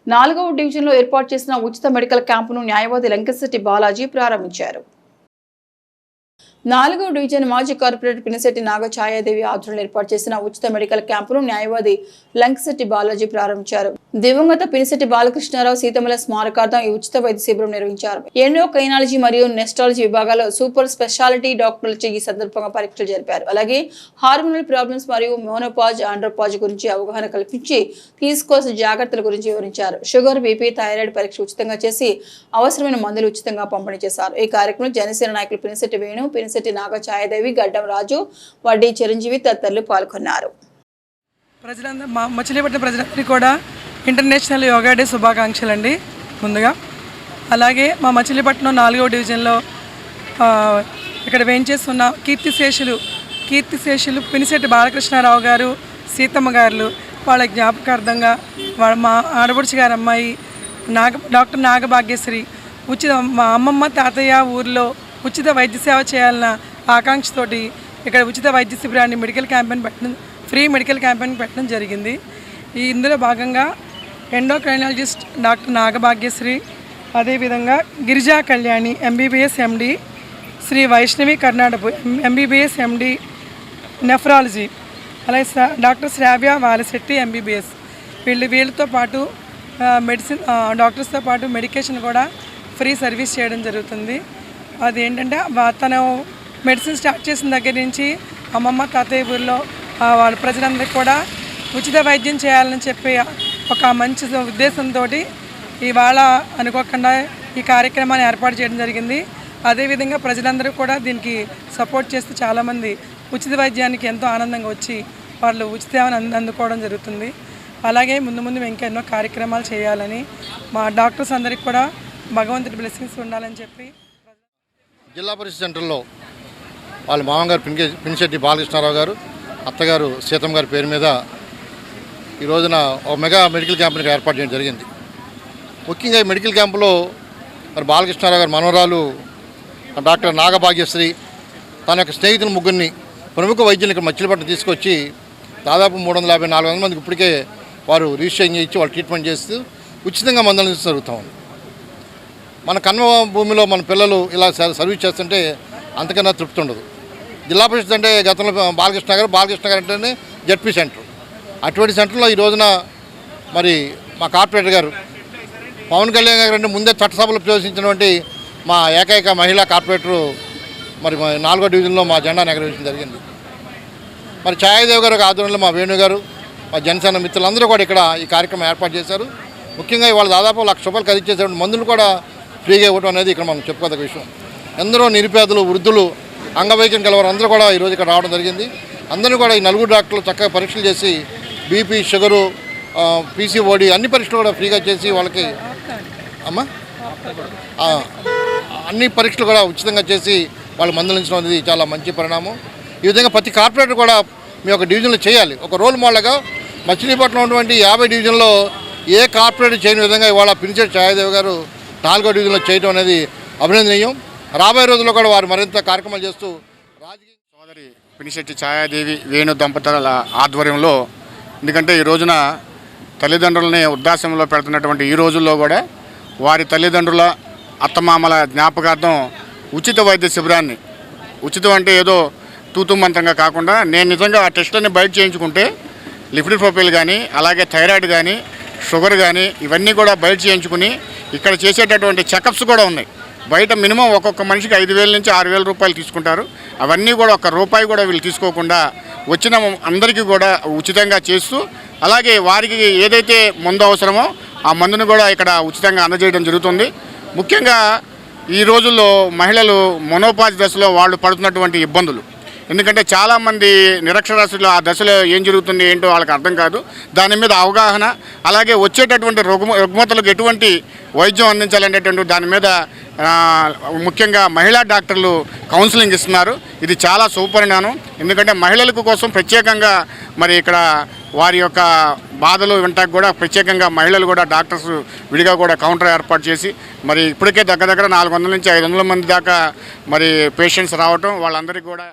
4వ డివిజన్లో ఏర్పాటు చేసిన ఉచిత మెడికల్ క్యాంపును న్యాయవాది లంకెశెట్టి బాలాజీ ప్రారంభించారు. 4వ డివిజన్ మాజీ కార్పొరేటర్ పినిశెట్టి నాగఛాయాదేవి ఆధ్వర్యంలో ఏర్పాటు చేసిన ఉచిత మెడికల్ క్యాంపును న్యాయవాది లంకెశెట్టి బాలాజీ ప్రారంభించారు. దివంగత పినిశెట్టి బాలకృష్ణారావు సీతమ్మల స్మారకార్థం ఈ ఉచిత వైద్య శిబిరం నిర్వహించారు. ఎండోక్రైనాలజీ మరియు నెస్టాలజీ విభాగాల్లో సూపర్ స్పెషాలిటీ డాక్టర్లచే ఈ సందర్భంగా పరీక్షలు జరిపారు. అలాగే హార్మోనల్ ప్రాబ్లమ్స్ మరియు మోనోపాజ్, ఆండ్రోపాజ్ గురించి అవగాహన కల్పించి తీసుకోవాల్సిన జాగ్రత్తల గురించి వివరించారు. షుగర్, బీపీ, థైరాయిడ్ పరీక్ష ఉచితంగా చేసి అవసరమైన మందులు ఉచితంగా పంపిణీ చేశారు. ఈ కార్యక్రమంలో జనసేన నాయకులు పినిశెట్టి వేణు, పినిశెట్టి నాగఛాయాదేవి, గడ్డం రాజు, వడ్డీ చిరంజీవి తదితరులు పాల్గొన్నారు. ప్రజలందరూ మచిలీపట్నం ప్రజలందరికీ కూడా ఇంటర్నేషనల్ యోగా డే శుభాకాంక్షలు అండి. ముందుగా అలాగే మా మచిలీపట్నం 4వ డివిజన్లో ఇక్కడ వేయించేస్తున్న కీర్తిశేషులు పినిశెట్టి బాలకృష్ణారావు గారు, సీతమ్మ గారు వాళ్ళ జ్ఞాపకార్థంగా మా ఆడపడుచు గారి అమ్మాయి డాక్టర్ నాగభాగ్యశ్రీ మా అమ్మమ్మ తాతయ్య ఊర్లో ఉచిత వైద్య సేవ చేయాలన్న ఆకాంక్షతోటి ఇక్కడ ఉచిత వైద్య శిబిరాన్ని ఫ్రీ మెడికల్ క్యాంపెయిన్ పెట్టడం జరిగింది. ఇందులో భాగంగా ఎండోక్రైనాలజిస్ట్ డాక్టర్ నాగభాగ్యశ్రీ, అదేవిధంగా Girija Kalyani MBBS MD, Sri Vaishnavi Karnataka MBBS MD nephrology, అలాగే డాక్టర్ శ్రావ్య వాలశెట్టి MBBS వీళ్ళతో పాటు మెడిసిన్ డాక్టర్స్తో పాటు మెడికేషన్ కూడా ఫ్రీ సర్వీస్ చేయడం జరుగుతుంది. అదేంటంటే తను మెడిసిన్ స్టార్ట్ చేసిన దగ్గర నుంచి అమ్మమ్మ తాతయ్య ఊరిలో వాళ్ళ ప్రజలందరికీ కూడా ఉచిత వైద్యం చేయాలని చెప్పి ఒక మంచి ఉద్దేశంతో ఇవాళ అనుకోకుండా ఈ కార్యక్రమాన్ని ఏర్పాటు చేయడం జరిగింది. అదేవిధంగా ప్రజలందరూ కూడా దీనికి సపోర్ట్ చేస్తూ చాలామంది ఉచిత వైద్యానికి ఎంతో ఆనందంగా వచ్చి వాళ్ళు ఉచితాన్ని అందుకోవడం జరుగుతుంది. అలాగే ముందు ఇంకా ఎన్నో కార్యక్రమాలు చేయాలని మా డాక్టర్స్ అందరికీ కూడా భగవంతుడి బ్లెస్సింగ్స్ ఉండాలని చెప్పి జిల్లా పరిషత్ సెంటర్లో వాళ్ళ మామగారు పినిశెట్టి బాలకృష్ణారావు గారు, అత్తగారు సీతమ్మ గారి పేరు మీద ఈ రోజున ఒక మెగా మెడికల్ క్యాంప్ని ఏర్పాటు చేయడం జరిగింది. ముఖ్యంగా ఈ మెడికల్ క్యాంపులో మరి బాలకృష్ణారావు గారి మనవరాలు డాక్టర్ నాగభాగ్యశ్రీ తన యొక్క స్నేహితుల ముగ్గురిని ప్రముఖ వైద్యులు ఇక్కడ మచిలీపట్నం తీసుకొచ్చి దాదాపు 350-400 మందికి ఇప్పటికే వారు రిజిస్ట్రేషన్ చేయించి వాళ్ళు ట్రీట్మెంట్ చేస్తూ ఉచితంగా మందులు జరుగుతూ ఉంది. మన కన్వ భూమిలో మన పిల్లలు ఇలా సర్వీస్ చేస్తుంటే అంతకన్నా తృప్తి ఉండదు. జిల్లా పరిషత్ అంటే గతంలో బాలకృష్ణ గారు అంటేనే జడ్పీ సెంటర్. అటువంటి సెంటర్లో ఈ రోజున మరి మా కార్పొరేటర్ గారు పవన్ కళ్యాణ్ గారు అంటే ముందే చట్టసభలో ప్రవేశించినటువంటి మా ఏకైక మహిళా కార్పొరేటరు మరి 4వ డివిజన్లో మా జెండా ఎగరవేయడం జరిగింది. మరి ఛాయాదేవి గారు ఆధ్వర్యంలో మా వేణు గారు, మా జనసేన మిత్రులందరూ కూడా ఇక్కడ ఈ కార్యక్రమం ఏర్పాటు చేశారు. ముఖ్యంగా ఇవాళ దాదాపు 1,00,000 రూపాయలు ఖరీదు చేసేటువంటి మందులు కూడా ఫ్రీగా ఇవ్వడం అనేది ఇక్కడ మనం చెప్పుకోదగ్గ విషయం. ఎందరో నిరుపేదలు, వృద్ధులు, అంగవైకల్యం కలవారు అందరూ కూడా ఈరోజు ఇక్కడ రావడం జరిగింది. అందరూ కూడా ఈ 4 డాక్టర్లు చక్కగా పరీక్షలు చేసి బీపీ, షుగరు, PCOD అన్ని పరీక్షలు కూడా ఫ్రీగా చేసి వాళ్ళకి అన్ని పరీక్షలు కూడా ఉచితంగా చేసి వాళ్ళు మందులించడం అనేది చాలా మంచి పరిణామం. ఈ విధంగా ప్రతి కార్పొరేటర్ కూడా మీ యొక్క డివిజన్లో చేయాలి. ఒక రోల్ మోడల్గా మచిలీపట్నం ఉన్నటువంటి 50 డివిజన్లో ఏ కార్పొరేటర్ చేయని విధంగా ఇవాళ పినిశెట్టి ఛాయాదేవి గారు 4వ డివిజన్లో చేయడం అనేది అభినందనీయం. రాబోయే రోజుల్లో కూడా వారు మరింత కార్యక్రమాలు చేస్తూ రాజకీయ సోదరి పినిశెట్టి ఛాయాదేవి వేణు దంపతుల ఆధ్వర్యంలో, ఎందుకంటే ఈ రోజున తల్లిదండ్రులని వృద్ధాశ్రమంలో పెడుతున్నటువంటి ఈ రోజుల్లో కూడా వారి తల్లిదండ్రుల అత్తమామల జ్ఞాపకార్థం ఉచిత వైద్య శిబిరాన్ని, ఉచితం అంటే ఏదో తూతు మంత్రంగా కాకుండా నేను నిజంగా ఆ టెస్ట్లని బయట చేయించుకుంటే లిపిడ్ ప్రొఫైల్ కానీ, అలాగే థైరాయిడ్ కానీ, షుగర్ కానీ ఇవన్నీ కూడా బయట చేయించుకుని ఇక్కడ చేసేటటువంటి చెకప్స్ కూడా ఉన్నాయి. బయట మినిమం ఒక్కొక్క మనిషికి 5,000 నుంచి 6,000 రూపాయలు తీసుకుంటారు. అవన్నీ కూడా ₹1 కూడా వీళ్ళు తీసుకోకుండా వచ్చిన అందరికీ కూడా ఉచితంగా చేస్తూ, అలాగే వారికి ఏదైతే మందు అవసరమో ఆ మందును కూడా ఇక్కడ ఉచితంగా అందజేయడం జరుగుతుంది. ముఖ్యంగా ఈ రోజుల్లో మహిళలు మొనోపాజ్ దశలో వాళ్ళు పడుతున్నటువంటి ఇబ్బందులు, ఎందుకంటే చాలామంది నిరక్షరాస్యులు ఆ దశలో ఏం జరుగుతుంది ఏంటో వాళ్ళకి అర్థం కాదు. దాని మీద అవగాహన, అలాగే వచ్చేటటువంటి రుగ్మతలకు ఎటువంటి వైద్యం అందించాలనేటువంటి దాని మీద ముఖ్యంగా మహిళా డాక్టర్లు కౌన్సిలింగ్ ఇస్తున్నారు. ఇది చాలా సుపరిణామం. ఎందుకంటే మహిళలకు కోసం ప్రత్యేకంగా మరి ఇక్కడ వారి యొక్క బాధలు వింటానికి కూడా ప్రత్యేకంగా మహిళలు కూడా డాక్టర్స్ విడిగా కూడా కౌంటర్ ఏర్పాటు చేసి మరి ఇప్పటికే దగ్గర 400 నుంచి 500 మంది దాకా మరి పేషెంట్స్ రావటం, వాళ్ళందరికీ కూడా